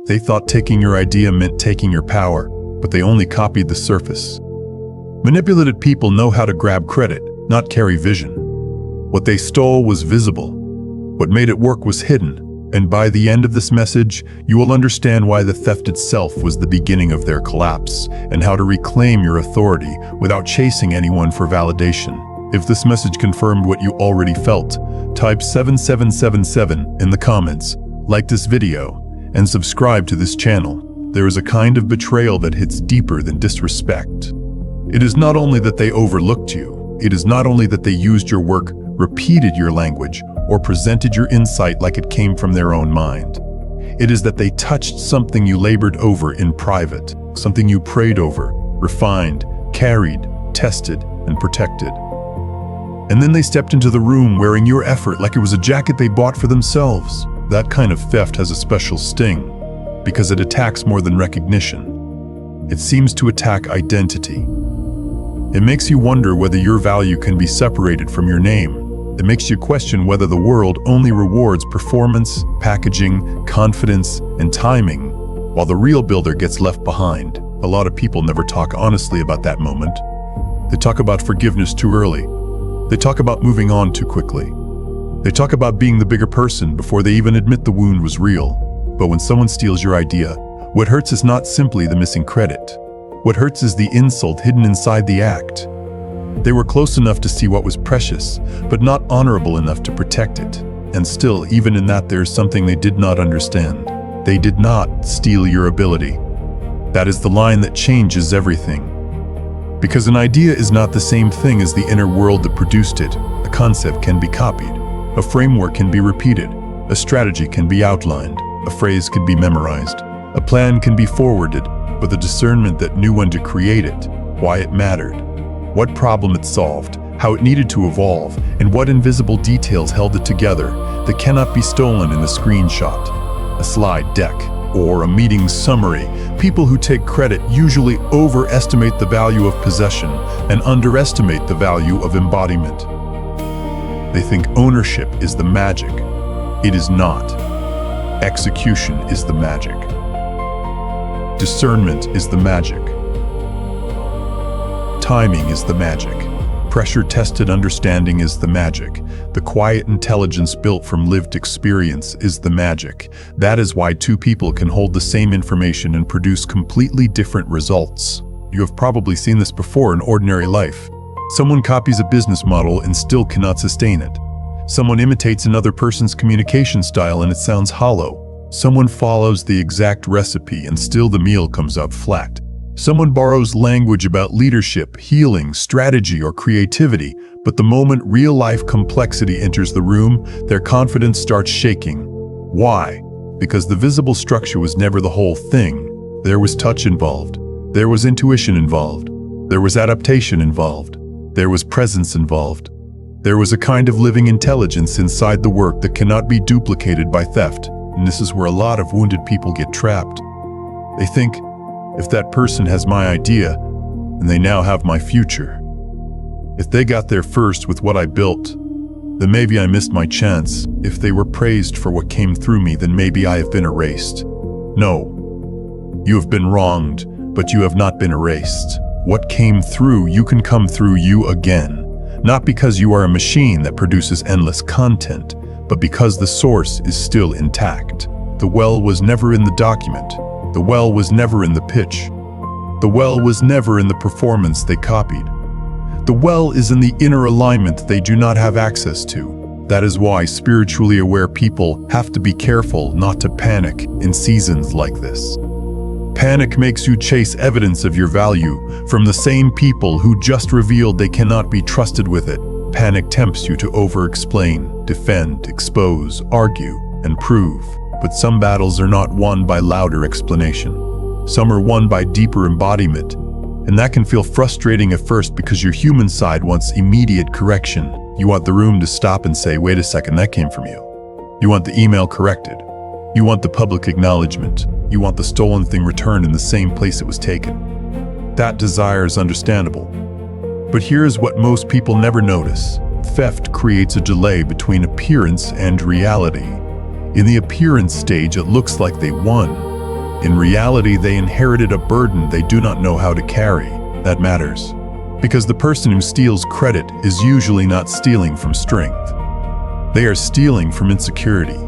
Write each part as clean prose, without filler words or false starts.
They thought taking your idea meant taking your power, but they only copied the surface. Manipulated people know how to grab credit, not carry vision. What they stole was visible. What made it work was hidden. And by the end of this message, you will understand why the theft itself was the beginning of their collapse, and how to reclaim your authority without chasing anyone for validation. If this message confirmed what you already felt, type 7777 in the comments, like this video, and subscribe to this channel. There is a kind of betrayal that hits deeper than disrespect. It is not only that they overlooked you, it is not only that they used your work, repeated your language, or presented your insight like it came from their own mind. It is that they touched something you labored over in private, something you prayed over, refined, carried, tested, and protected. And then they stepped into the room wearing your effort like it was a jacket they bought for themselves. That kind of theft has a special sting, because it attacks more than recognition. It seems to attack identity. It makes you wonder whether your value can be separated from your name. It makes you question whether the world only rewards performance, packaging, confidence, and timing, while the real builder gets left behind. A lot of people never talk honestly about that moment. They talk about forgiveness too early. They talk about moving on too quickly. They talk about being the bigger person before they even admit the wound was real. But when someone steals your idea, what hurts is not simply the missing credit. What hurts is the insult hidden inside the act. They were close enough to see what was precious, but not honorable enough to protect it. And still, even in that, there is something they did not understand. They did not steal your ability. That is the line that changes everything. Because an idea is not the same thing as the inner world that produced it. A concept can be copied. A framework can be repeated. A strategy can be outlined. A phrase can be memorized. A plan can be forwarded, but the discernment that knew when to create it, why it mattered, what problem it solved, how it needed to evolve, and what invisible details held it together that cannot be stolen in a screenshot, a slide deck, or a meeting summary. People who take credit usually overestimate the value of possession and underestimate the value of embodiment. They think ownership is the magic. It is not. Execution is the magic. Discernment is the magic. Timing is the magic. Pressure-tested understanding is the magic. The quiet intelligence built from lived experience is the magic. That is why two people can hold the same information and produce completely different results. You have probably seen this before in ordinary life. Someone copies a business model and still cannot sustain it. Someone imitates another person's communication style and it sounds hollow. Someone follows the exact recipe and still the meal comes out flat. Someone borrows language about leadership, healing, strategy, or creativity, but the moment real-life complexity enters the room, their confidence starts shaking. Why? Because the visible structure was never the whole thing. There was touch involved. There was intuition involved. There was adaptation involved. There was presence involved. There was a kind of living intelligence inside the work that cannot be duplicated by theft. And this is where a lot of wounded people get trapped. They think, if that person has my idea, then they now have my future. If they got there first with what I built, then maybe I missed my chance. If they were praised for what came through me, then maybe I have been erased. No, you have been wronged, but you have not been erased. What came through you can come through you again. Not because you are a machine that produces endless content, but because the source is still intact. The well was never in the document. The well was never in the pitch. The well was never in the performance they copied. The well is in the inner alignment they do not have access to. That is why spiritually aware people have to be careful not to panic in seasons like this. Panic makes you chase evidence of your value from the same people who just revealed they cannot be trusted with it. Panic tempts you to over-explain, defend, expose, argue, and prove. But some battles are not won by louder explanation. Some are won by deeper embodiment. And that can feel frustrating at first because your human side wants immediate correction. You want the room to stop and say, wait a second, that came from you. You want the email corrected. You want the public acknowledgement. You want the stolen thing returned in the same place it was taken. That desire is understandable. But here's what most people never notice. Theft creates a delay between appearance and reality. In the appearance stage, it looks like they won. In reality, they inherited a burden they do not know how to carry. That matters. Because the person who steals credit is usually not stealing from strength. They are stealing from insecurity.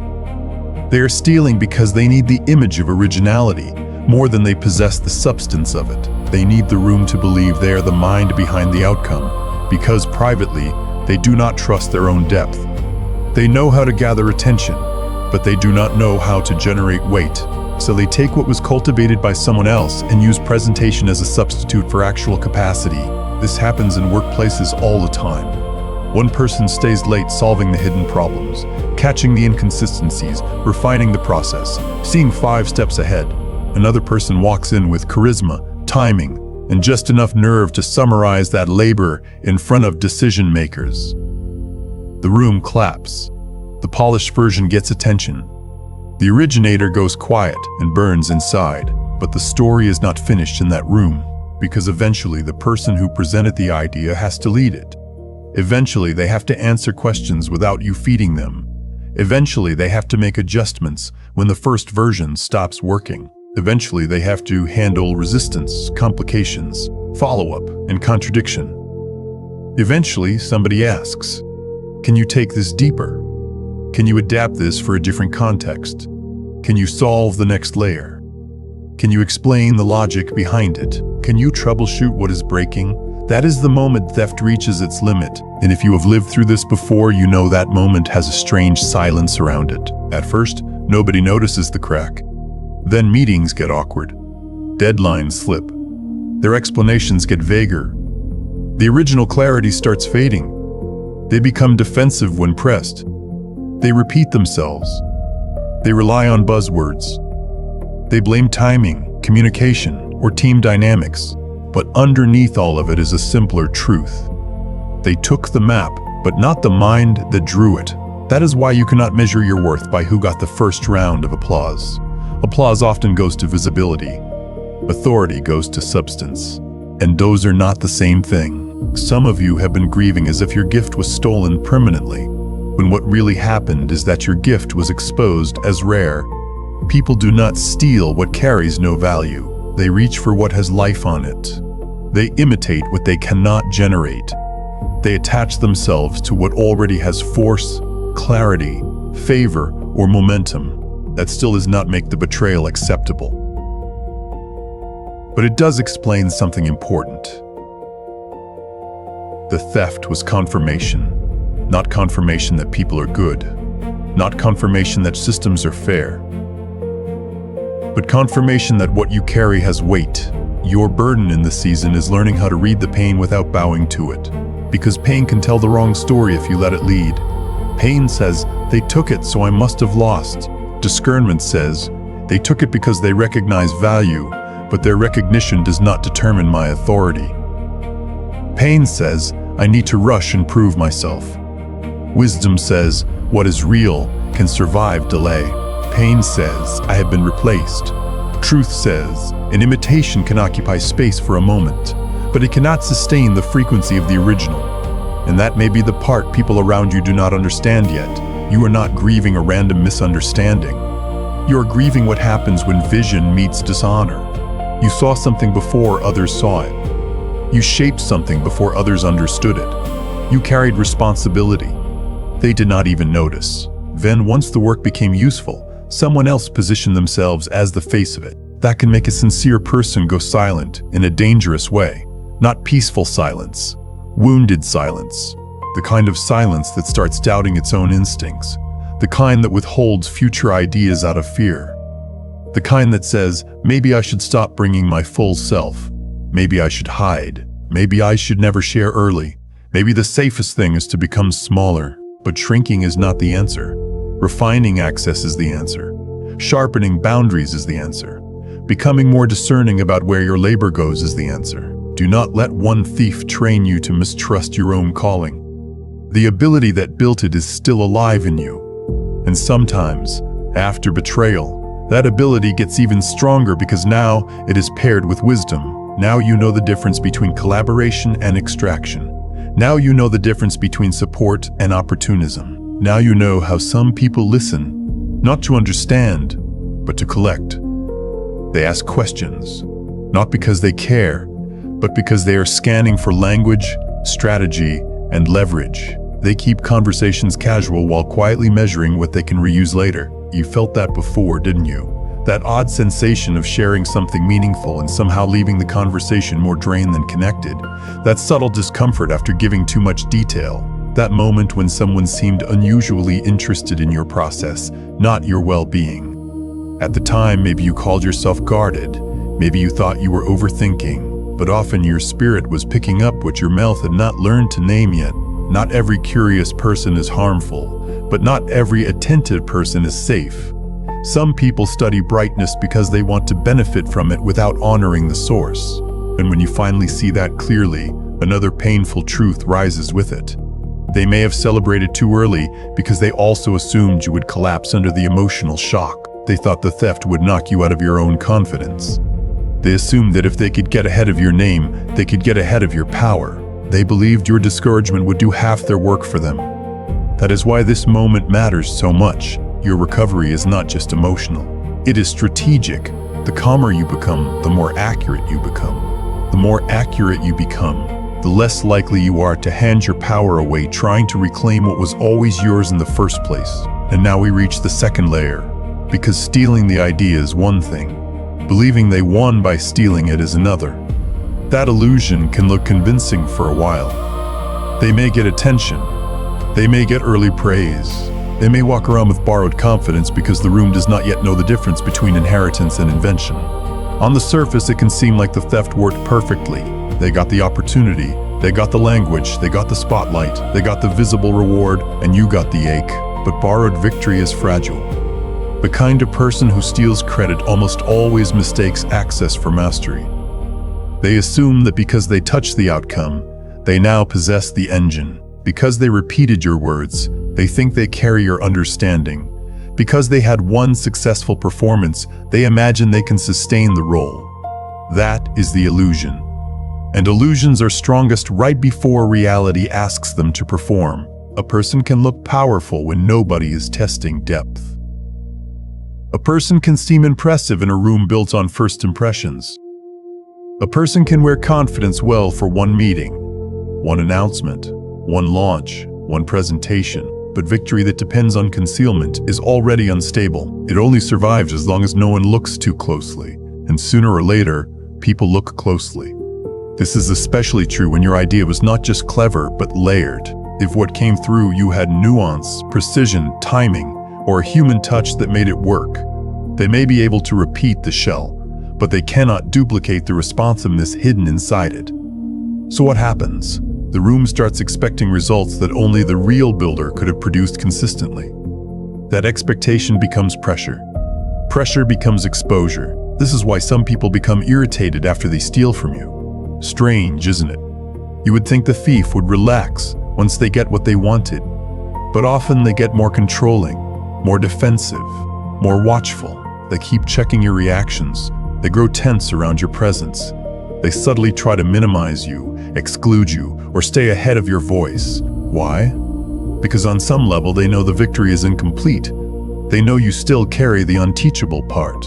They are stealing because they need the image of originality more than they possess the substance of it. They need the room to believe they are the mind behind the outcome, because privately, they do not trust their own depth. They know how to gather attention, but they do not know how to generate weight. So they take what was cultivated by someone else and use presentation as a substitute for actual capacity. This happens in workplaces all the time. One person stays late solving the hidden problems, catching the inconsistencies, refining the process, seeing 5 steps ahead. Another person walks in with charisma, timing, and just enough nerve to summarize that labor in front of decision makers. The room claps. The polished version gets attention. The originator goes quiet and burns inside, but the story is not finished in that room, because eventually the person who presented the idea has to lead it. Eventually they have to answer questions without you feeding them. Eventually they have to make adjustments when the first version stops working. Eventually they have to handle resistance, complications, follow-up, and contradiction. Eventually somebody asks, "Can you take this deeper? Can you adapt this for a different context? Can you solve the next layer? Can you explain the logic behind it? Can you troubleshoot what is breaking?" That is the moment theft reaches its limit. And if you have lived through this before, you know that moment has a strange silence around it. At first, nobody notices the crack. Then meetings get awkward. Deadlines slip. Their explanations get vaguer. The original clarity starts fading. They become defensive when pressed. They repeat themselves. They rely on buzzwords. They blame timing, communication, or team dynamics. But underneath all of it is a simpler truth. They took the map, but not the mind that drew it. That is why you cannot measure your worth by who got the first round of applause. Applause often goes to visibility. Authority goes to substance. And those are not the same thing. Some of you have been grieving as if your gift was stolen permanently, when what really happened is that your gift was exposed as rare. People do not steal what carries no value. They reach for what has life on it. They imitate what they cannot generate. They attach themselves to what already has force, clarity, favor, or momentum. That still does not make the betrayal acceptable. But it does explain something important. The theft was confirmation, not confirmation that people are good, not confirmation that systems are fair, but confirmation that what you carry has weight. Your burden in this season is learning how to read the pain without bowing to it. Because pain can tell the wrong story if you let it lead. Pain says, "They took it, so I must have lost." Discernment says, "They took it because they recognize value, but their recognition does not determine my authority." Pain says, "I need to rush and prove myself." Wisdom says, "What is real can survive delay." Pain says, "I have been replaced." Truth says, "An imitation can occupy space for a moment, but it cannot sustain the frequency of the original." And that may be the part people around you do not understand yet. You are not grieving a random misunderstanding. You are grieving what happens when vision meets dishonor. You saw something before others saw it. You shaped something before others understood it. You carried responsibility. They did not even notice. Then, once the work became useful, someone else positioned themselves as the face of it. That can make a sincere person go silent in a dangerous way. Not peaceful silence, wounded silence. The kind of silence that starts doubting its own instincts. The kind that withholds future ideas out of fear. The kind that says, maybe I should stop bringing my full self. Maybe I should hide. Maybe I should never share early. Maybe the safest thing is to become smaller. But shrinking is not the answer. Refining access is the answer. Sharpening boundaries is the answer. Becoming more discerning about where your labor goes is the answer. Do not let one thief train you to mistrust your own calling. The ability that built it is still alive in you. And sometimes, after betrayal, that ability gets even stronger because now it is paired with wisdom. Now you know the difference between collaboration and extraction. Now you know the difference between support and opportunism. Now you know how some people listen, not to understand, but to collect. They ask questions, not because they care, but because they are scanning for language, strategy, and leverage. They keep conversations casual while quietly measuring what they can reuse later. You felt that before, didn't you? That odd sensation of sharing something meaningful and somehow leaving the conversation more drained than connected. That subtle discomfort after giving too much detail. That moment when someone seemed unusually interested in your process, not your well-being. At the time, maybe you called yourself guarded. Maybe you thought you were overthinking. But often your spirit was picking up what your mouth had not learned to name yet. Not every curious person is harmful, but not every attentive person is safe. Some people study brightness because they want to benefit from it without honoring the source. And when you finally see that clearly, another painful truth rises with it. They may have celebrated too early because they also assumed you would collapse under the emotional shock. They thought the theft would knock you out of your own confidence. They assumed that if they could get ahead of your name, they could get ahead of your power. They believed your discouragement would do half their work for them. That is why this moment matters so much. Your recovery is not just emotional. It is strategic. The calmer you become, the more accurate you become. The more accurate you become, the less likely you are to hand your power away trying to reclaim what was always yours in the first place. And now we reach the second layer. Because stealing the idea is one thing. Believing they won by stealing it is another. That illusion can look convincing for a while. They may get attention. They may get early praise. They may walk around with borrowed confidence because the room does not yet know the difference between inheritance and invention. On the surface, it can seem like the theft worked perfectly. They got the opportunity, they got the language, they got the spotlight, they got the visible reward, and you got the ache. But borrowed victory is fragile. The kind of person who steals credit almost always mistakes access for mastery. They assume that because they touched the outcome, they now possess the engine. Because they repeated your words, they think they carry your understanding. Because they had one successful performance, they imagine they can sustain the role. That is the illusion. And illusions are strongest right before reality asks them to perform. A person can look powerful when nobody is testing depth. A person can seem impressive in a room built on first impressions. A person can wear confidence well for one meeting, one announcement, one launch, one presentation. But victory that depends on concealment is already unstable. It only survives as long as no one looks too closely. And sooner or later, people look closely. This is especially true when your idea was not just clever, but layered. If what came through you had nuance, precision, timing, or a human touch that made it work, they may be able to repeat the shell, but they cannot duplicate the responsiveness hidden inside it. So what happens? The room starts expecting results that only the real builder could have produced consistently. That expectation becomes pressure. Pressure becomes exposure. This is why some people become irritated after they steal from you. Strange, isn't it? You would think the thief would relax once they get what they wanted. But often they get more controlling, more defensive, more watchful. They keep checking your reactions. They grow tense around your presence. They subtly try to minimize you, exclude you, or stay ahead of your voice. Why? Because on some level they know the victory is incomplete. They know you still carry the unteachable part.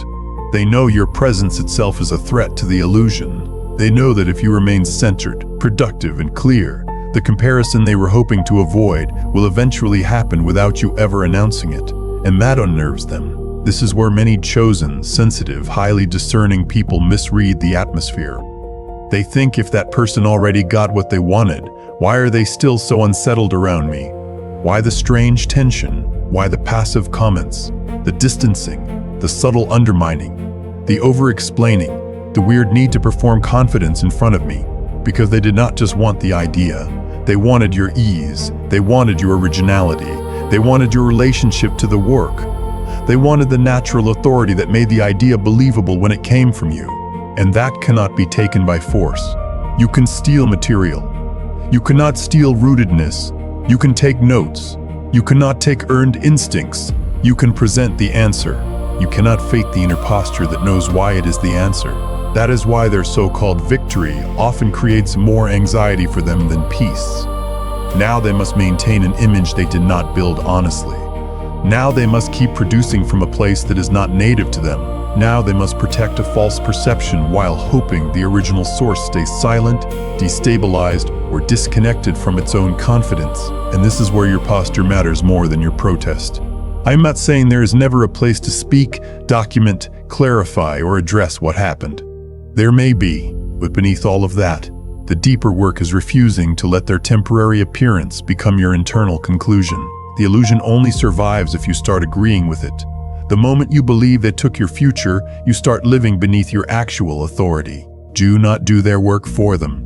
They know your presence itself is a threat to the illusion. They know that if you remain centered, productive, and clear, the comparison they were hoping to avoid will eventually happen without you ever announcing it. And that unnerves them. This is where many chosen, sensitive, highly discerning people misread the atmosphere. They think if that person already got what they wanted, why are they still so unsettled around me? Why the strange tension? Why the passive comments? The distancing? The subtle undermining? The over-explaining? The weird need to perform confidence in front of me? Because they did not just want the idea. They wanted your ease. They wanted your originality. They wanted your relationship to the work. They wanted the natural authority that made the idea believable when it came from you. And that cannot be taken by force. You can steal material. You cannot steal rootedness. You can take notes. You cannot take earned instincts. You can present the answer. You cannot fake the inner posture that knows why it is the answer. That is why their so-called victory often creates more anxiety for them than peace. Now they must maintain an image they did not build honestly. Now they must keep producing from a place that is not native to them. Now they must protect a false perception while hoping the original source stays silent, destabilized, or disconnected from its own confidence. And this is where your posture matters more than your protest. I'm not saying there is never a place to speak, document, clarify, or address what happened. There may be, but beneath all of that, the deeper work is refusing to let their temporary appearance become your internal conclusion. The illusion only survives if you start agreeing with it. The moment you believe they took your future, you start living beneath your actual authority. Do not do their work for them.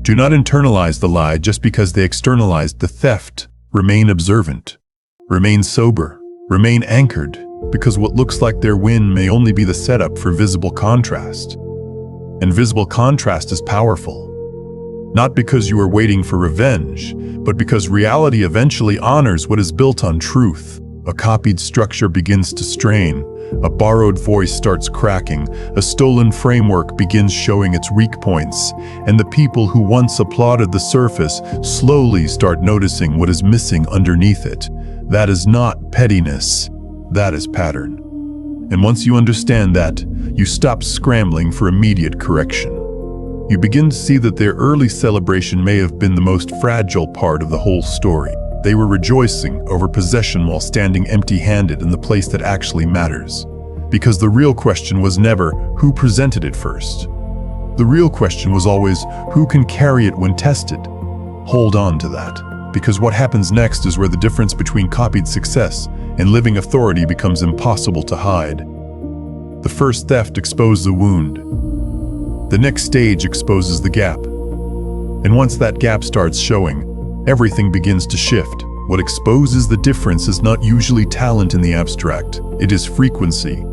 Do not internalize the lie just because they externalized the theft. Remain observant. Remain sober. Remain anchored, because what looks like their win may only be the setup for visible contrast. And visible contrast is powerful. Not because you are waiting for revenge, but because reality eventually honors what is built on truth. A copied structure begins to strain, a borrowed voice starts cracking, a stolen framework begins showing its weak points, and the people who once applauded the surface slowly start noticing what is missing underneath it. That is not pettiness, that is pattern. And once you understand that, you stop scrambling for immediate correction. You begin to see that their early celebration may have been the most fragile part of the whole story. They were rejoicing over possession while standing empty-handed in the place that actually matters. Because the real question was never who presented it first. The real question was always who can carry it when tested. Hold on to that, because what happens next is where the difference between copied success and living authority becomes impossible to hide. The first theft exposed the wound. The next stage exposes the gap. And once that gap starts showing, everything begins to shift. What exposes the difference is not usually talent in the abstract, it is frequency.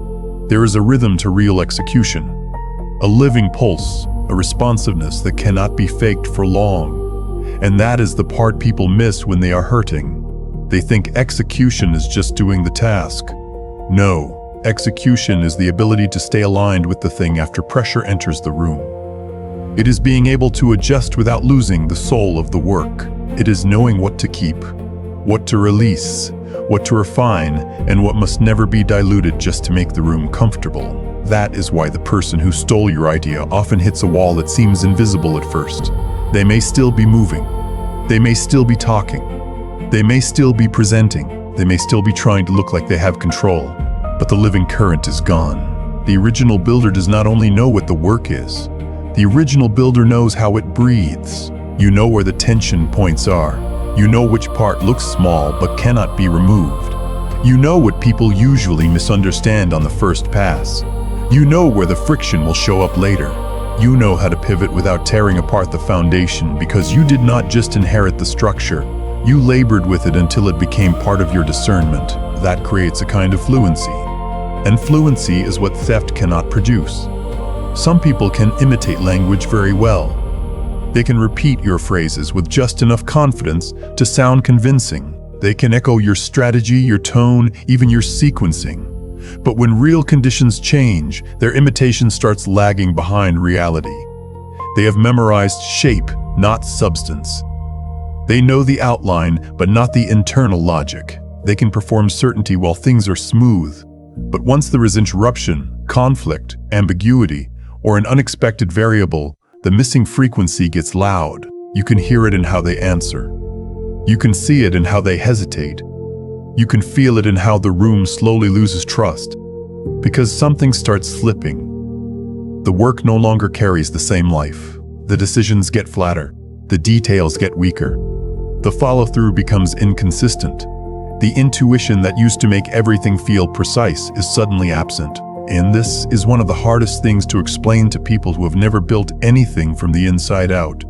There is a rhythm to real execution, a living pulse, a responsiveness that cannot be faked for long. And that is the part people miss when they are hurting. They think execution is just doing the task. No, execution is the ability to stay aligned with the thing after pressure enters the room. It is being able to adjust without losing the soul of the work. It is knowing what to keep, what to release, what to refine, and what must never be diluted just to make the room comfortable. That is why the person who stole your idea often hits a wall that seems invisible at first. They may still be moving. They may still be talking. They may still be presenting. They may still be trying to look like they have control. But the living current is gone. The original builder does not only know what the work is, the original builder knows how it breathes. You know where the tension points are. You know which part looks small but cannot be removed. You know what people usually misunderstand on the first pass. You know where the friction will show up later. You know how to pivot without tearing apart the foundation because you did not just inherit the structure. You labored with it until it became part of your discernment. That creates a kind of fluency. And fluency is what theft cannot produce. Some people can imitate language very well. They can repeat your phrases with just enough confidence to sound convincing. They can echo your strategy, your tone, even your sequencing. But when real conditions change, their imitation starts lagging behind reality. They have memorized shape, not substance. They know the outline, but not the internal logic. They can perform certainty while things are smooth. But once there is interruption, conflict, ambiguity, or an unexpected variable, the missing frequency gets loud. You can hear it in how they answer. You can see it in how they hesitate. You can feel it in how the room slowly loses trust. Because something starts slipping. The work no longer carries the same life. The decisions get flatter. The details get weaker. The follow-through becomes inconsistent. The intuition that used to make everything feel precise is suddenly absent. And this is one of the hardest things to explain to people who have never built anything from the inside out.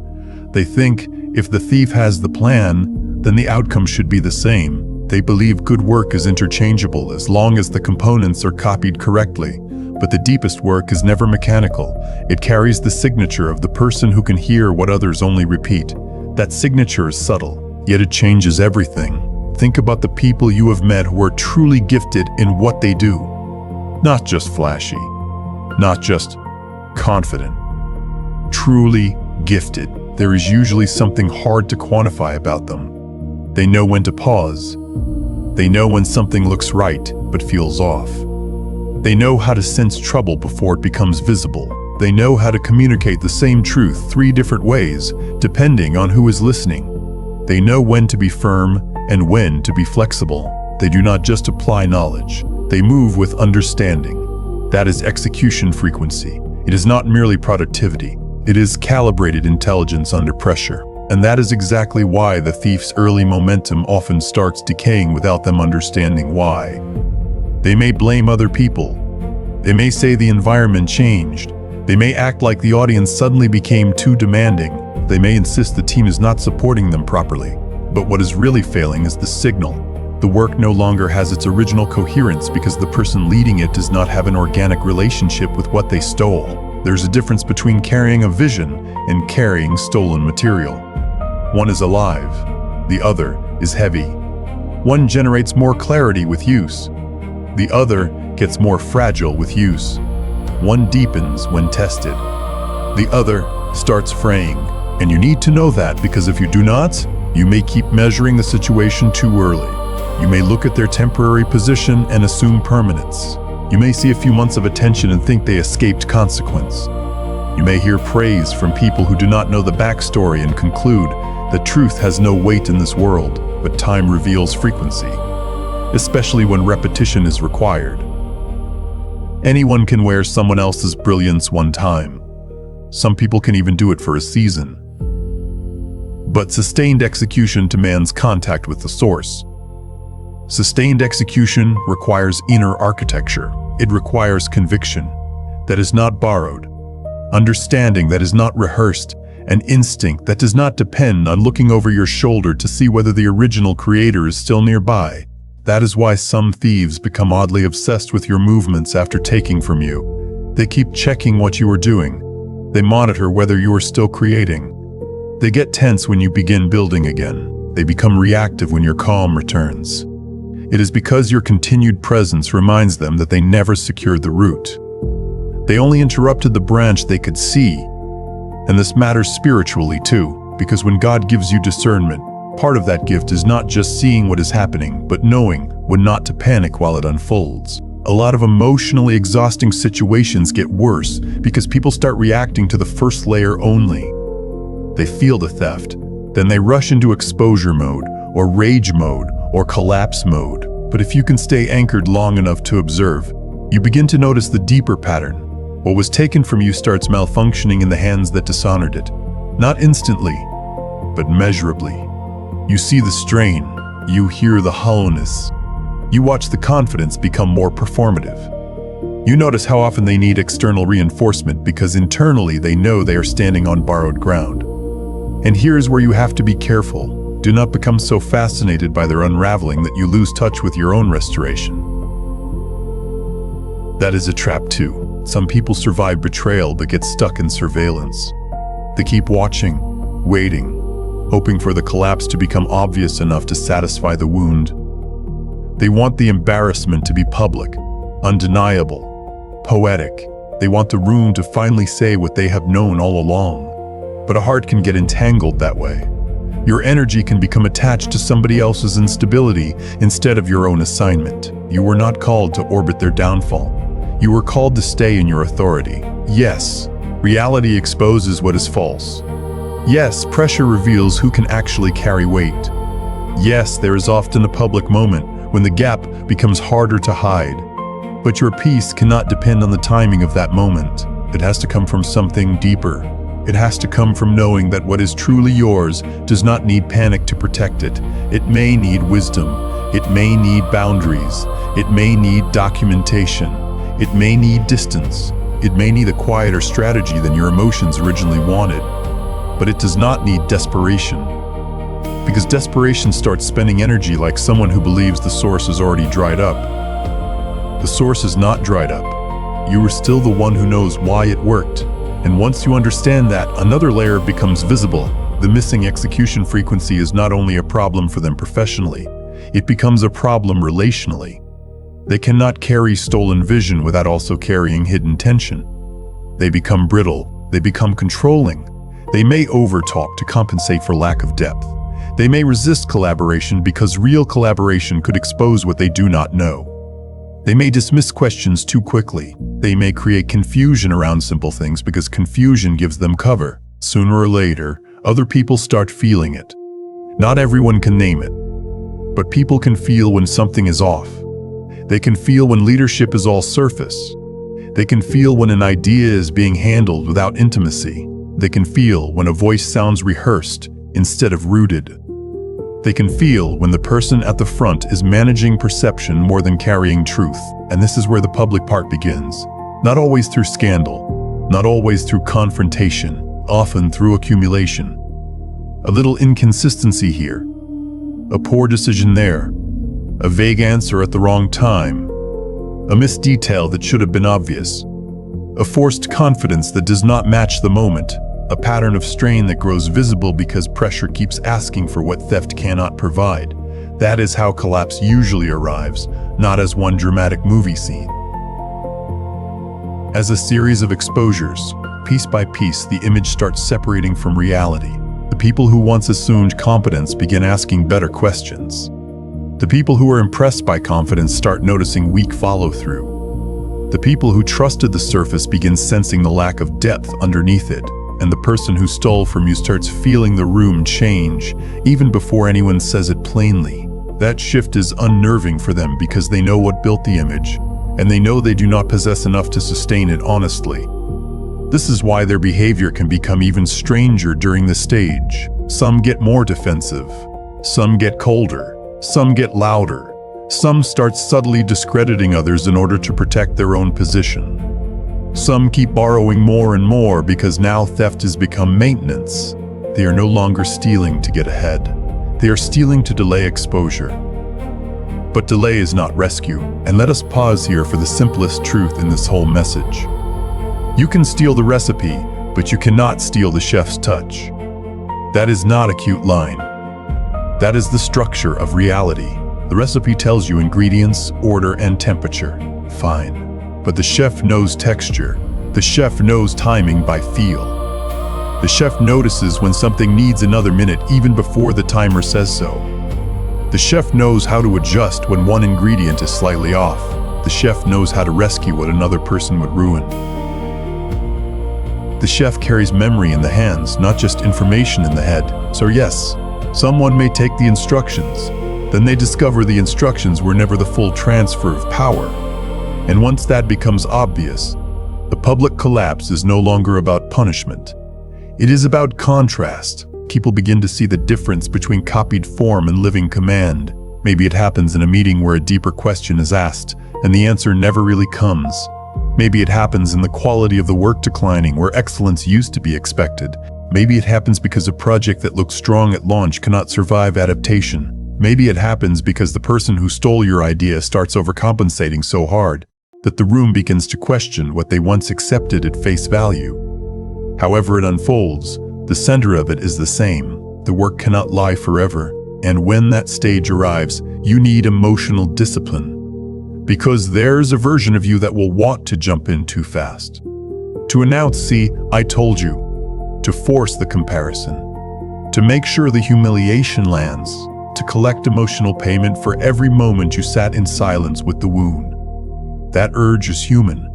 They think if the thief has the plan, then the outcome should be the same. They believe good work is interchangeable as long as the components are copied correctly. But the deepest work is never mechanical. It carries the signature of the person who can hear what others only repeat. That signature is subtle, yet it changes everything. Think about the people you have met who are truly gifted in what they do. Not just flashy, not just confident. Truly gifted. There is usually something hard to quantify about them. They know when to pause. They know when something looks right but feels off. They know how to sense trouble before it becomes visible. They know how to communicate the same truth 3 different ways, depending on who is listening. They know when to be firm and when to be flexible. They do not just apply knowledge. They move with understanding. That is execution frequency. It is not merely productivity. It is calibrated intelligence under pressure. And that is exactly why the thief's early momentum often starts decaying without them understanding why. They may blame other people. They may say the environment changed. They may act like the audience suddenly became too demanding. They may insist the team is not supporting them properly. But what is really failing is the signal. The work no longer has its original coherence because the person leading it does not have an organic relationship with what they stole. There's a difference between carrying a vision and carrying stolen material. One is alive. The other is heavy. One generates more clarity with use. The other gets more fragile with use. One deepens when tested. The other starts fraying. And you need to know that, because if you do not, you may keep measuring the situation too early. You may look at their temporary position and assume permanence. You may see a few months of attention and think they escaped consequence. You may hear praise from people who do not know the backstory and conclude that truth has no weight in this world, but time reveals frequency, especially when repetition is required. Anyone can wear someone else's brilliance one time. Some people can even do it for a season. But sustained execution demands contact with the source. Sustained execution requires inner architecture. It requires conviction that is not borrowed, understanding that is not rehearsed, an instinct that does not depend on looking over your shoulder to see whether the original creator is still nearby. That is why some thieves become oddly obsessed with your movements after taking from you. They keep checking what you are doing. They monitor whether you are still creating. They get tense when you begin building again. They become reactive when your calm returns. It is because your continued presence reminds them that they never secured the root. They only interrupted the branch they could see. And this matters spiritually too, because when God gives you discernment, part of that gift is not just seeing what is happening, but knowing when not to panic while it unfolds. A lot of emotionally exhausting situations get worse because people start reacting to the first layer only. They feel the theft, then they rush into exposure mode, or rage mode, or collapse mode. But if you can stay anchored long enough to observe, you begin to notice the deeper pattern. What was taken from you starts malfunctioning in the hands that dishonored it. Not instantly, but measurably. You see the strain, you hear the hollowness. You watch the confidence become more performative. You notice how often they need external reinforcement because internally they know they are standing on borrowed ground. And here's where you have to be careful. Do not become so fascinated by their unraveling that you lose touch with your own restoration. That is a trap too. Some people survive betrayal but get stuck in surveillance. They keep watching, waiting, hoping for the collapse to become obvious enough to satisfy the wound. They want the embarrassment to be public, undeniable, poetic. They want the room to finally say what they have known all along. But a heart can get entangled that way. Your energy can become attached to somebody else's instability instead of your own assignment. You were not called to orbit their downfall. You were called to stay in your authority. Yes, reality exposes what is false. Yes, pressure reveals who can actually carry weight. Yes, there is often a public moment when the gap becomes harder to hide. But your peace cannot depend on the timing of that moment. It has to come from something deeper. It has to come from knowing that what is truly yours does not need panic to protect it. It may need wisdom. It may need boundaries. It may need documentation. It may need distance. It may need a quieter strategy than your emotions originally wanted. But it does not need desperation. Because desperation starts spending energy like someone who believes the source is already dried up. The source is not dried up. You are still the one who knows why it worked. And once you understand that, another layer becomes visible. The missing execution frequency is not only a problem for them professionally, it becomes a problem relationally. They cannot carry stolen vision without also carrying hidden tension. They become brittle. They become controlling. They may overtalk to compensate for lack of depth. They may resist collaboration because real collaboration could expose what they do not know. They may dismiss questions too quickly. They may create confusion around simple things because confusion gives them cover. Sooner or later, other people start feeling it. Not everyone can name it, but people can feel when something is off. They can feel when leadership is all surface. They can feel when an idea is being handled without intimacy. They can feel when a voice sounds rehearsed instead of rooted. They can feel when the person at the front is managing perception more than carrying truth. And this is where the public part begins. Not always through scandal, not always through confrontation, often through accumulation. A little inconsistency here, a poor decision there, a vague answer at the wrong time, a missed detail that should have been obvious, a forced confidence that does not match the moment, a pattern of strain that grows visible because pressure keeps asking for what theft cannot provide. That is how collapse usually arrives, not as one dramatic movie scene. As a series of exposures, piece by piece, the image starts separating from reality. The people who once assumed competence begin asking better questions. The people who are impressed by confidence start noticing weak follow-through. The people who trusted the surface begin sensing the lack of depth underneath it. And the person who stole from you starts feeling the room change, even before anyone says it plainly. That shift is unnerving for them because they know what built the image, and they know they do not possess enough to sustain it honestly. This is why their behavior can become even stranger during the stage. Some get more defensive, some get colder, some get louder, some start subtly discrediting others in order to protect their own position. Some keep borrowing more and more because now theft has become maintenance. They are no longer stealing to get ahead. They are stealing to delay exposure. But delay is not rescue, and let us pause here for the simplest truth in this whole message. You can steal the recipe, but you cannot steal the chef's touch. That is not a cute line. That is the structure of reality. The recipe tells you ingredients, order, and temperature. Fine. But the chef knows texture. The chef knows timing by feel. The chef notices when something needs another minute even before the timer says so. The chef knows how to adjust when one ingredient is slightly off. The chef knows how to rescue what another person would ruin. The chef carries memory in the hands, not just information in the head. So yes, someone may take the instructions. Then they discover the instructions were never the full transfer of power. And once that becomes obvious, the public collapse is no longer about punishment. It is about contrast. People begin to see the difference between copied form and living command. Maybe it happens in a meeting where a deeper question is asked, and the answer never really comes. Maybe it happens in the quality of the work declining, where excellence used to be expected. Maybe it happens because a project that looks strong at launch cannot survive adaptation. Maybe it happens because the person who stole your idea starts overcompensating so hard that the room begins to question what they once accepted at face value. However it unfolds, the center of it is the same. The work cannot lie forever, and when that stage arrives, you need emotional discipline. Because there's a version of you that will want to jump in too fast. To announce, "See, I told you." To force the comparison. To make sure the humiliation lands. To collect emotional payment for every moment you sat in silence with the wound. That urge is human,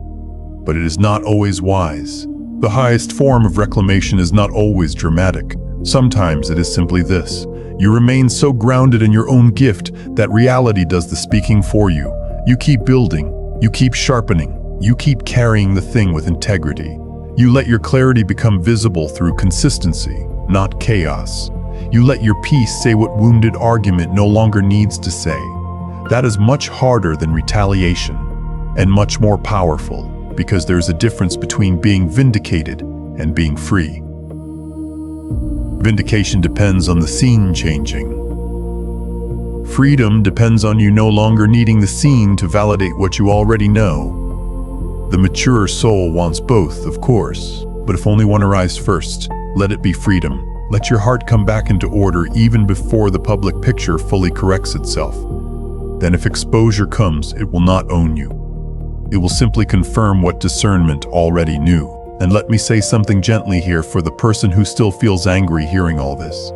but it is not always wise. The highest form of reclamation is not always dramatic. Sometimes it is simply this: you remain so grounded in your own gift that reality does the speaking for you. You keep building, you keep sharpening, you keep carrying the thing with integrity. You let your clarity become visible through consistency, not chaos. You let your peace say what wounded argument no longer needs to say. That is much harder than retaliation, and much more powerful, because there's a difference between being vindicated and being free. Vindication depends on the scene changing. Freedom depends on you no longer needing the scene to validate what you already know. The mature soul wants both, of course, but if only one arrives first, let it be freedom. Let your heart come back into order even before the public picture fully corrects itself. Then if exposure comes, it will not own you. It will simply confirm what discernment already knew. And let me say something gently here for the person who still feels angry hearing all this.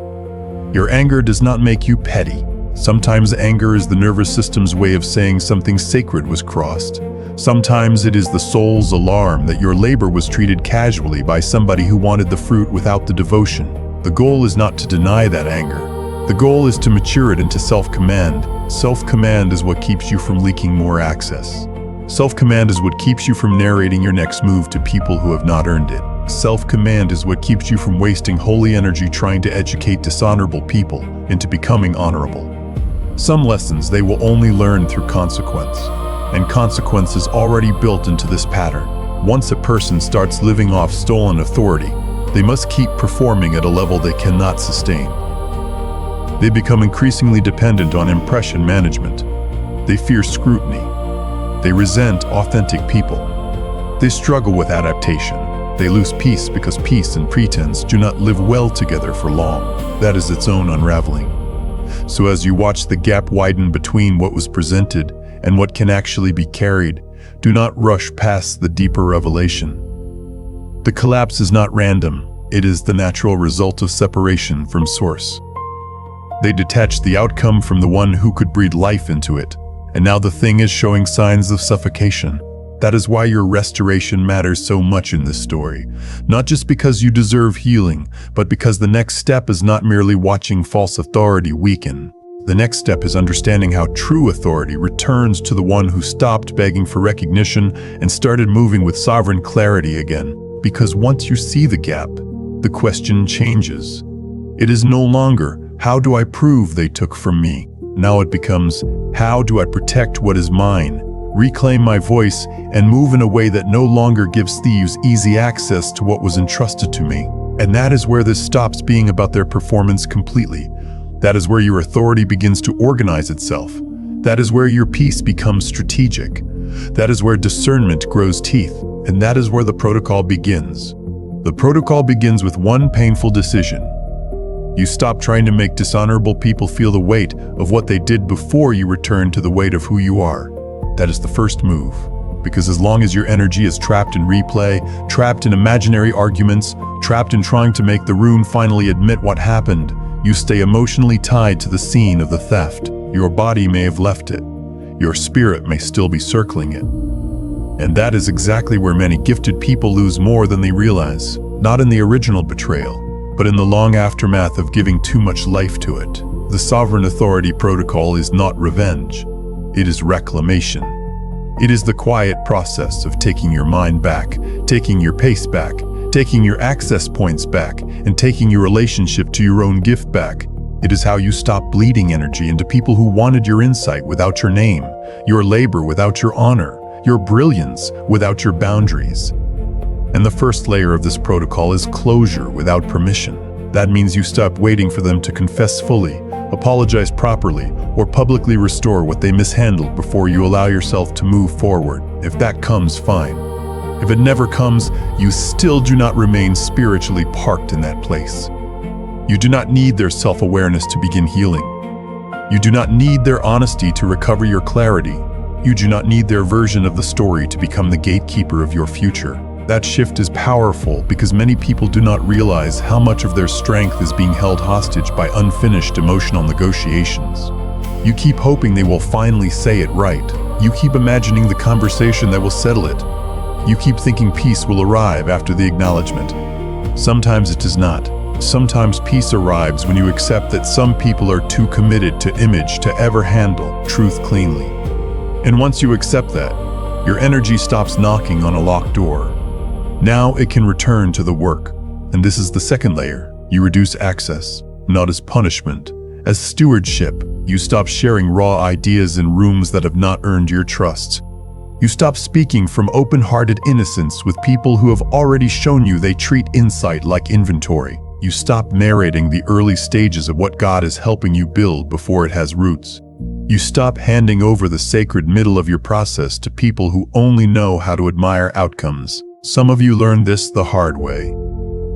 Your anger does not make you petty. Sometimes anger is the nervous system's way of saying something sacred was crossed. Sometimes it is the soul's alarm that your labor was treated casually by somebody who wanted the fruit without the devotion. The goal is not to deny that anger. The goal is to mature it into self-command. Self-command is what keeps you from leaking more access. Self-command is what keeps you from narrating your next move to people who have not earned it. Self-command is what keeps you from wasting holy energy trying to educate dishonorable people into becoming honorable. Some lessons they will only learn through consequence, and consequence is already built into this pattern. Once a person starts living off stolen authority, they must keep performing at a level they cannot sustain. They become increasingly dependent on impression management. They fear scrutiny. They resent authentic people. They struggle with adaptation. They lose peace because peace and pretense do not live well together for long. That is its own unraveling. So as you watch the gap widen between what was presented and what can actually be carried, do not rush past the deeper revelation. The collapse is not random. It is the natural result of separation from source. They detached the outcome from the one who could breathe life into it, and now the thing is showing signs of suffocation. That is why your restoration matters so much in this story. Not just because you deserve healing, but because the next step is not merely watching false authority weaken. The next step is understanding how true authority returns to the one who stopped begging for recognition and started moving with sovereign clarity again. Because once you see the gap, the question changes. It is no longer, how do I prove they took from me? Now it becomes, how do I protect what is mine, reclaim my voice, and move in a way that no longer gives thieves easy access to what was entrusted to me? And that is where this stops being about their performance completely. That is where your authority begins to organize itself. That is where your peace becomes strategic. That is where discernment grows teeth. And that is where the protocol begins. The protocol begins with one painful decision. You stop trying to make dishonorable people feel the weight of what they did before you return to the weight of who you are. That is the first move. Because as long as your energy is trapped in replay, trapped in imaginary arguments, trapped in trying to make the rune finally admit what happened, you stay emotionally tied to the scene of the theft. Your body may have left it. Your spirit may still be circling it. And that is exactly where many gifted people lose more than they realize. Not in the original betrayal, but in the long aftermath of giving too much life to it. The sovereign authority protocol is not revenge. It is reclamation. It is the quiet process of taking your mind back, taking your pace back, taking your access points back, and taking your relationship to your own gift back. It is how you stop bleeding energy into people who wanted your insight without your name, your labor without your honor, your brilliance without your boundaries. And the first layer of this protocol is closure without permission. That means you stop waiting for them to confess fully, apologize properly, or publicly restore what they mishandled before you allow yourself to move forward. If that comes, fine. If it never comes, you still do not remain spiritually parked in that place. You do not need their self-awareness to begin healing. You do not need their honesty to recover your clarity. You do not need their version of the story to become the gatekeeper of your future. That shift is powerful because many people do not realize how much of their strength is being held hostage by unfinished emotional negotiations. You keep hoping they will finally say it right. You keep imagining the conversation that will settle it. You keep thinking peace will arrive after the acknowledgement. Sometimes it does not. Sometimes peace arrives when you accept that some people are too committed to image to ever handle truth cleanly. And once you accept that, your energy stops knocking on a locked door. Now it can return to the work. And this is the second layer. You reduce access, not as punishment, as stewardship. You stop sharing raw ideas in rooms that have not earned your trust. You stop speaking from open-hearted innocence with people who have already shown you they treat insight like inventory. You stop narrating the early stages of what God is helping you build before it has roots. You stop handing over the sacred middle of your process to people who only know how to admire outcomes. Some of you learned this the hard way.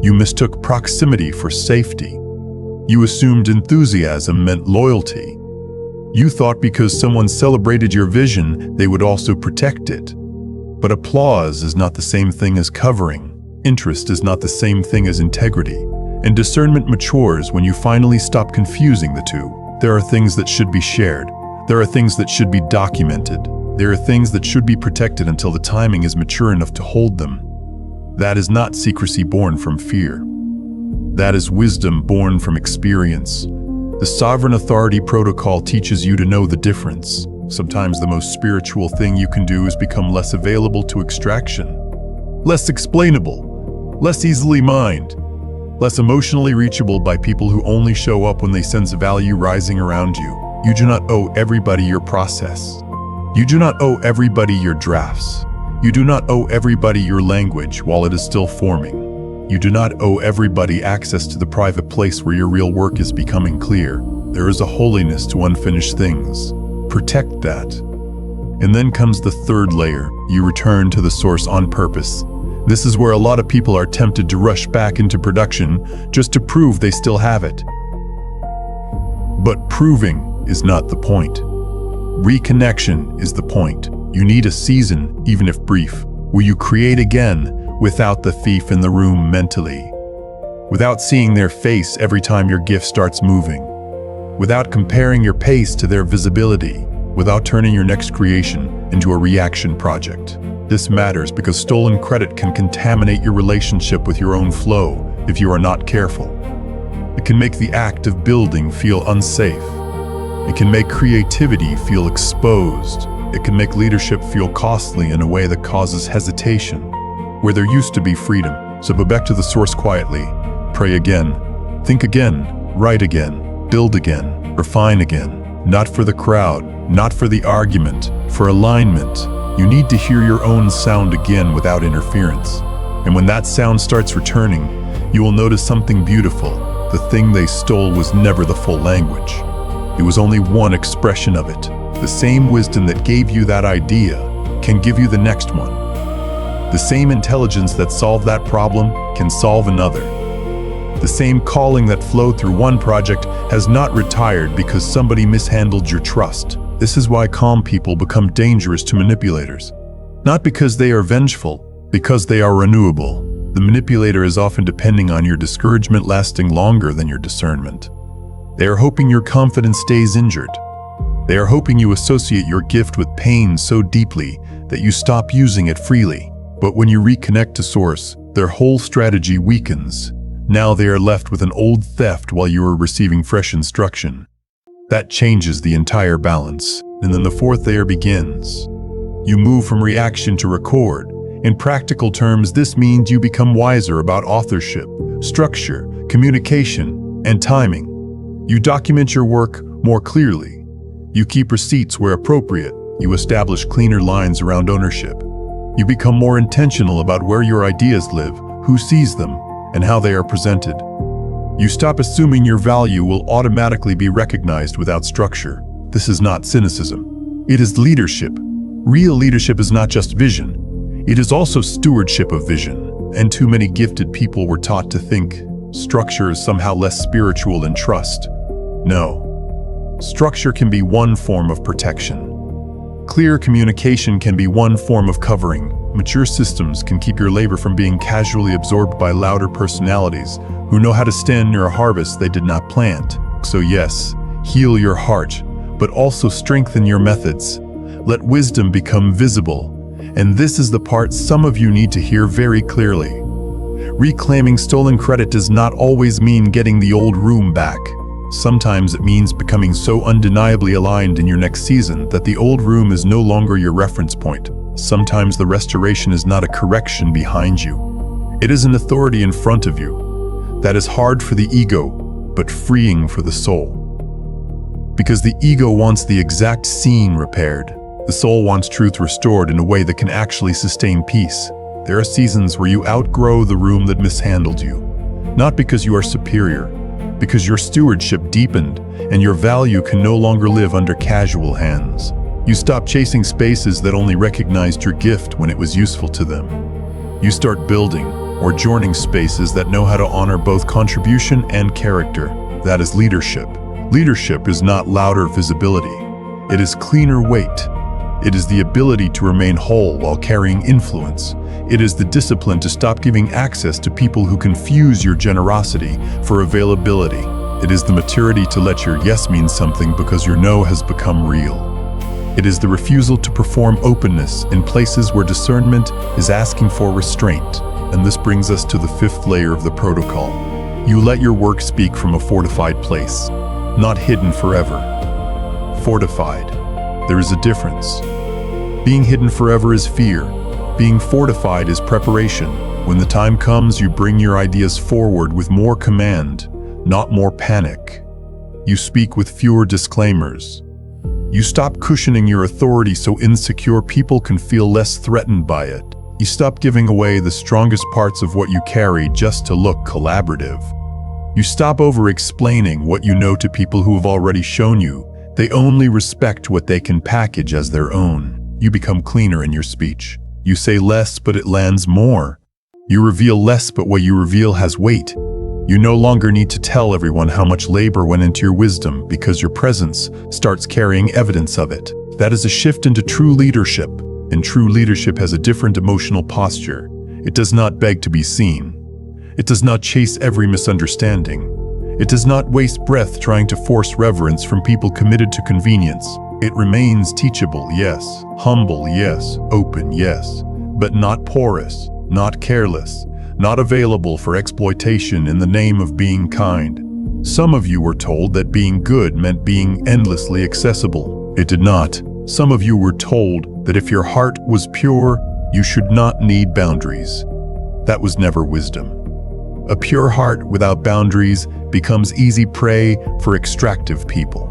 You mistook proximity for safety. You assumed enthusiasm meant loyalty. You thought because someone celebrated your vision, they would also protect it. But applause is not the same thing as covering. Interest is not the same thing as integrity. And discernment matures when you finally stop confusing the two. There are things that should be shared. There are things that should be documented. There are things that should be protected until the timing is mature enough to hold them. That is not secrecy born from fear. That is wisdom born from experience. The sovereign authority protocol teaches you to know the difference. Sometimes the most spiritual thing you can do is become less available to extraction, less explainable, less easily mined, less emotionally reachable by people who only show up when they sense value rising around you. You do not owe everybody your process. You do not owe everybody your drafts. You do not owe everybody your language while it is still forming. You do not owe everybody access to the private place where your real work is becoming clear. There is a holiness to unfinished things. Protect that. And then comes the third layer. You return to the source on purpose. This is where a lot of people are tempted to rush back into production just to prove they still have it. But proving is not the point. Reconnection is the point. You need a season, even if brief, where you create again without the thief in the room mentally, without seeing their face every time your gift starts moving, without comparing your pace to their visibility, without turning your next creation into a reaction project. This matters because stolen credit can contaminate your relationship with your own flow if you are not careful. It can make the act of building feel unsafe. It can make creativity feel exposed. It can make leadership feel costly in a way that causes hesitation, where there used to be freedom. So go back to the source quietly, pray again, think again, write again, build again, refine again. Not for the crowd, not for the argument, for alignment. You need to hear your own sound again without interference. And when that sound starts returning, you will notice something beautiful. The thing they stole was never the full language. It was only one expression of it. The same wisdom that gave you that idea can give you the next one. The same intelligence that solved that problem can solve another. The same calling that flowed through one project has not retired because somebody mishandled your trust. This is why calm people become dangerous to manipulators. Not because they are vengeful, because they are renewable. The manipulator is often depending on your discouragement lasting longer than your discernment. They are hoping your confidence stays injured. They are hoping you associate your gift with pain so deeply that you stop using it freely. But when you reconnect to source, their whole strategy weakens. Now they are left with an old theft while you are receiving fresh instruction. That changes the entire balance. And then the fourth layer begins. You move from reaction to record. In practical terms, this means you become wiser about authorship, structure, communication, and timing. You document your work more clearly. You keep receipts where appropriate. You establish cleaner lines around ownership. You become more intentional about where your ideas live, who sees them, and how they are presented. You stop assuming your value will automatically be recognized without structure. This is not cynicism. It is leadership. Real leadership is not just vision. It is also stewardship of vision. And too many gifted people were taught to think structure is somehow less spiritual than trust. No. Structure can be one form of protection. Clear communication can be one form of covering. Mature systems can keep your labor from being casually absorbed by louder personalities who know how to stand near a harvest they did not plant. So yes, heal your heart, but also strengthen your methods. Let wisdom become visible. And this is the part some of you need to hear very clearly. Reclaiming stolen credit does not always mean getting the old room back. Sometimes it means becoming so undeniably aligned in your next season that the old room is no longer your reference point. Sometimes the restoration is not a correction behind you. It is an authority in front of you. That is hard for the ego, but freeing for the soul. Because the ego wants the exact scene repaired. The soul wants truth restored in a way that can actually sustain peace. There are seasons where you outgrow the room that mishandled you. Not because you are superior, because your stewardship deepened and your value can no longer live under casual hands. You stop chasing spaces that only recognized your gift when it was useful to them. You start building or joining spaces that know how to honor both contribution and character. That is leadership. Leadership is not louder visibility. It is cleaner weight. It is the ability to remain whole while carrying influence. It is the discipline to stop giving access to people who confuse your generosity for availability. It is the maturity to let your yes mean something because your no has become real. It is the refusal to perform openness in places where discernment is asking for restraint. And this brings us to the fifth layer of the protocol. You let your work speak from a fortified place, not hidden forever. Fortified. There is a difference. Being hidden forever is fear. Being fortified is preparation. When the time comes, you bring your ideas forward with more command, not more panic. You speak with fewer disclaimers. You stop cushioning your authority so insecure people can feel less threatened by it. You stop giving away the strongest parts of what you carry just to look collaborative. You stop over-explaining what you know to people who have already shown you. They only respect what they can package as their own. You become cleaner in your speech. You say less, but it lands more. You reveal less, but what you reveal has weight. You no longer need to tell everyone how much labor went into your wisdom because your presence starts carrying evidence of it. That is a shift into true leadership, and true leadership has a different emotional posture. It does not beg to be seen. It does not chase every misunderstanding. It does not waste breath trying to force reverence from people committed to convenience. It remains teachable, yes, humble, yes, open, yes, but not porous, not careless, not available for exploitation in the name of being kind. Some of you were told that being good meant being endlessly accessible. It did not. Some of you were told that if your heart was pure, you should not need boundaries. That was never wisdom. A pure heart without boundaries becomes easy prey for extractive people.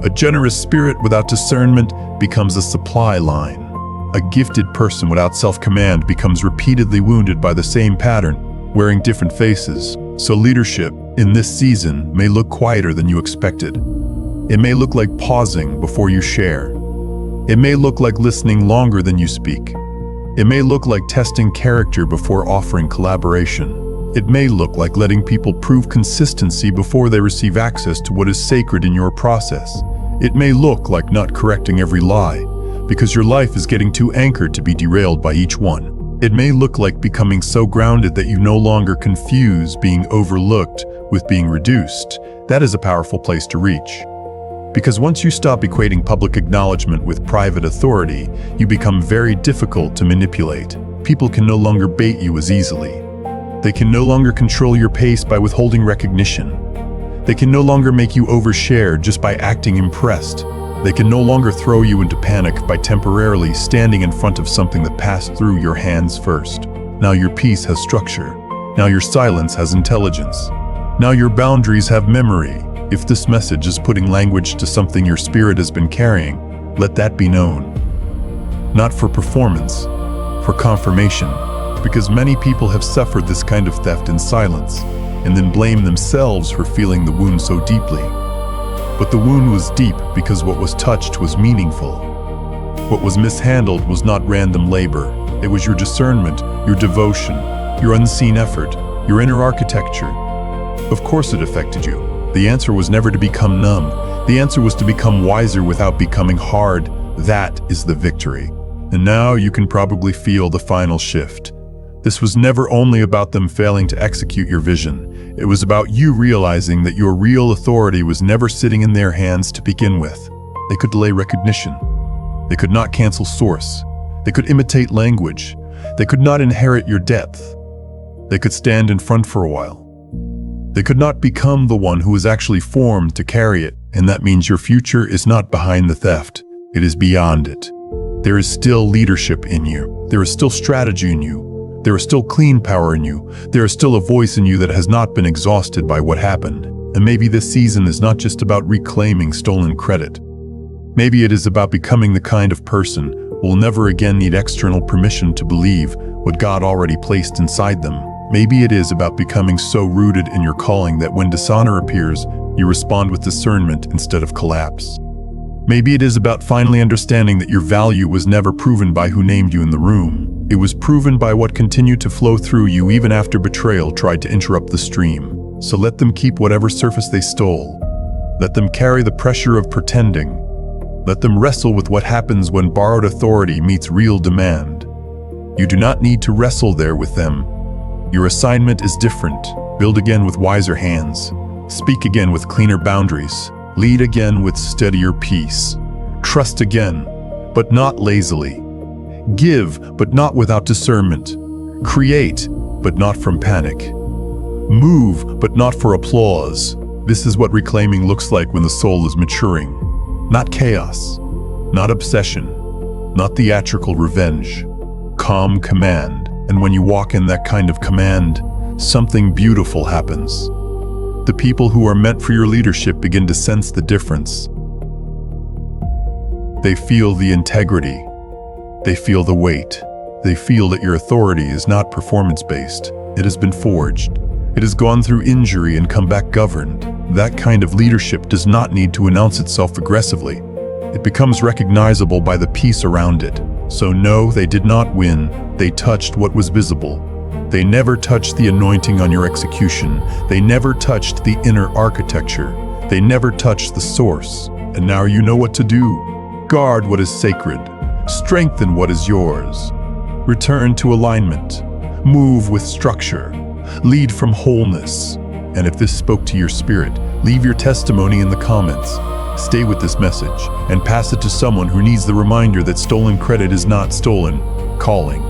A generous spirit without discernment becomes a supply line. A gifted person without self-command becomes repeatedly wounded by the same pattern, wearing different faces. So leadership in this season may look quieter than you expected. It may look like pausing before you share. It may look like listening longer than you speak. It may look like testing character before offering collaboration. It may look like letting people prove consistency before they receive access to what is sacred in your process. It may look like not correcting every lie, because your life is getting too anchored to be derailed by each one. It may look like becoming so grounded that you no longer confuse being overlooked with being reduced. That is a powerful place to reach. Because once you stop equating public acknowledgement with private authority, you become very difficult to manipulate. People can no longer bait you as easily. They can no longer control your pace by withholding recognition. They can no longer make you overshare just by acting impressed. They can no longer throw you into panic by temporarily standing in front of something that passed through your hands first. Now your peace has structure. Now your silence has intelligence. Now your boundaries have memory. If this message is putting language to something your spirit has been carrying, let that be known. Not for performance, for confirmation, because many people have suffered this kind of theft in silence, and then blame themselves for feeling the wound so deeply. But the wound was deep because what was touched was meaningful. What was mishandled was not random labor. It was your discernment, your devotion, your unseen effort, your inner architecture. Of course it affected you. The answer was never to become numb. The answer was to become wiser without becoming hard. That is the victory. And now you can probably feel the final shift. This was never only about them failing to execute your vision. It was about you realizing that your real authority was never sitting in their hands to begin with. They could delay recognition. They could not cancel source. They could imitate language. They could not inherit your depth. They could stand in front for a while. They could not become the one who was actually formed to carry it, and that means your future is not behind the theft. It is beyond it. There is still leadership in you. There is still strategy in you. There is still clean power in you. There is still a voice in you that has not been exhausted by what happened. And maybe this season is not just about reclaiming stolen credit. Maybe it is about becoming the kind of person who will never again need external permission to believe what God already placed inside them. Maybe it is about becoming so rooted in your calling that when dishonor appears, you respond with discernment instead of collapse. Maybe it is about finally understanding that your value was never proven by who named you in the room. It was proven by what continued to flow through you even after betrayal tried to interrupt the stream. So let them keep whatever surface they stole. Let them carry the pressure of pretending. Let them wrestle with what happens when borrowed authority meets real demand. You do not need to wrestle there with them. Your assignment is different. Build again with wiser hands. Speak again with cleaner boundaries. Lead again with steadier peace. Trust again, but not lazily. Give, but not without discernment. Create, but not from panic. Move, but not for applause. This is what reclaiming looks like when the soul is maturing. Not chaos, not obsession, not theatrical revenge. Calm command. And when you walk in that kind of command, something beautiful happens. The people who are meant for your leadership begin to sense the difference. They feel the integrity. They feel the weight. They feel that your authority is not performance-based. It has been forged. It has gone through injury and come back governed. That kind of leadership does not need to announce itself aggressively. It becomes recognizable by the peace around it. So no, they did not win. They touched what was visible. They never touched the anointing on your execution. They never touched the inner architecture. They never touched the source. And now you know what to do. Guard what is sacred. Strengthen what is yours. Return to alignment. Move with structure. Lead from wholeness. And if this spoke to your spirit, leave your testimony in the comments. Stay with this message and pass it to someone who needs the reminder that stolen credit is not stolen calling.